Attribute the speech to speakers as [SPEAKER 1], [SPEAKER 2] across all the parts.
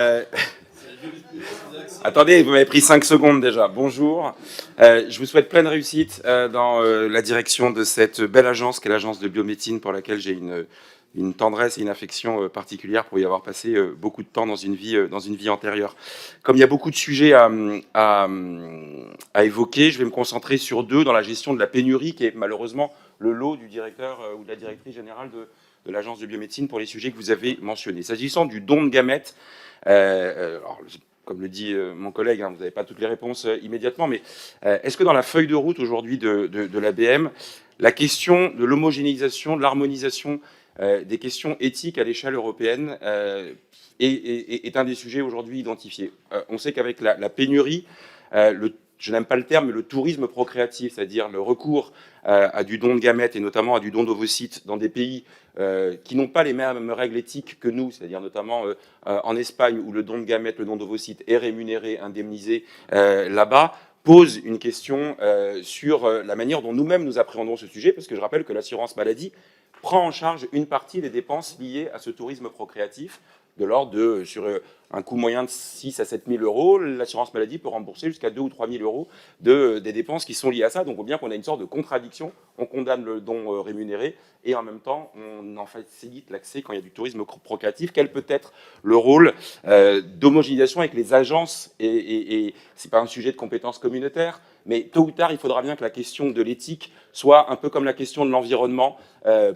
[SPEAKER 1] Euh, Attendez, vous m'avez pris 5 secondes déjà. Bonjour. Je vous souhaite pleine réussite dans la direction de cette belle agence qu'est l'agence de biomédecine pour laquelle j'ai une tendresse et une affection particulière pour y avoir passé beaucoup de temps dans une vie antérieure. Comme il y a beaucoup de sujets à évoquer, je vais me concentrer sur deux dans la gestion de la pénurie qui est malheureusement le lot du directeur ou de la directrice générale de l'agence de biomédecine pour les sujets que vous avez mentionnés. S'agissant du don de gamètes, alors, comme le dit mon collègue, vous n'avez pas toutes les réponses immédiatement, mais est-ce que dans la feuille de route aujourd'hui de l'ABM, la question de l'homogénéisation, de l'harmonisation des questions éthiques à l'échelle européenne est un des sujets aujourd'hui identifiés? On sait qu'avec la pénurie, je n'aime pas le terme, mais le tourisme procréatif, c'est-à-dire le recours à du don de gamètes et notamment à du don d'ovocytes dans des pays qui n'ont pas les mêmes règles éthiques que nous, c'est-à-dire notamment en Espagne où le don de gamètes, le don d'ovocytes est rémunéré, indemnisé là-bas, pose une question sur la manière dont nous-mêmes nous appréhendons ce sujet, parce que je rappelle que l'assurance maladie prend en charge une partie des dépenses liées à ce tourisme procréatif, de l'ordre de, sur un coût moyen de 6 à 7 000 euros, l'assurance maladie peut rembourser jusqu'à 2 ou 3 000 euros des dépenses qui sont liées à ça. Donc on voit bien qu'on a une sorte de contradiction, on condamne le don rémunéré et en même temps on en facilite l'accès quand il y a du tourisme procréatif. Quel peut être le rôle d'homogénéisation avec les agences et c'est pas un sujet de compétences communautaires, mais tôt ou tard il faudra bien que la question de l'éthique soit un peu comme la question de l'environnement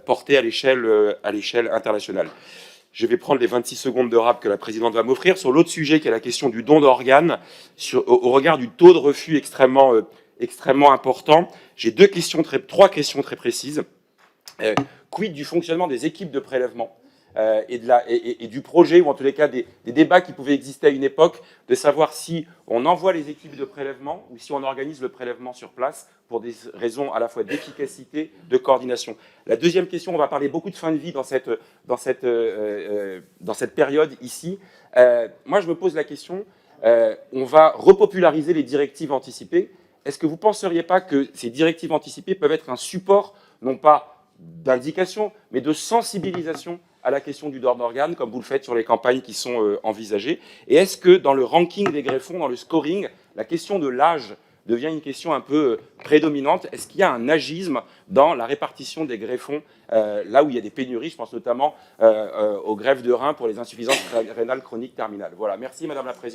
[SPEAKER 1] portée à l'échelle internationale. Je vais prendre les 26 secondes de rap que la présidente va m'offrir sur l'autre sujet qui est la question du don d'organes au regard du taux de refus extrêmement important. J'ai trois questions très précises. Quid du fonctionnement des équipes de prélèvement et du projet, ou en tous les cas des débats qui pouvaient exister à une époque, de savoir si on envoie les équipes de prélèvement ou si on organise le prélèvement sur place pour des raisons à la fois d'efficacité, de coordination. La deuxième question, on va parler beaucoup de fin de vie dans cette période ici. Moi, je me pose la question, on va repopulariser les directives anticipées. Est-ce que vous ne penseriez pas que ces directives anticipées peuvent être un support, non pas d'indication, mais de sensibilisation à la question du don d'organes, comme vous le faites sur les campagnes qui sont envisagées? Et est-ce que dans le ranking des greffons, dans le scoring, la question de l'âge devient une question un peu prédominante? Est-ce qu'il y a un agisme dans la répartition des greffons là où il y a des pénuries? Je pense notamment aux greffes de reins pour les insuffisances rénales chroniques terminales. Voilà, merci Madame la Présidente.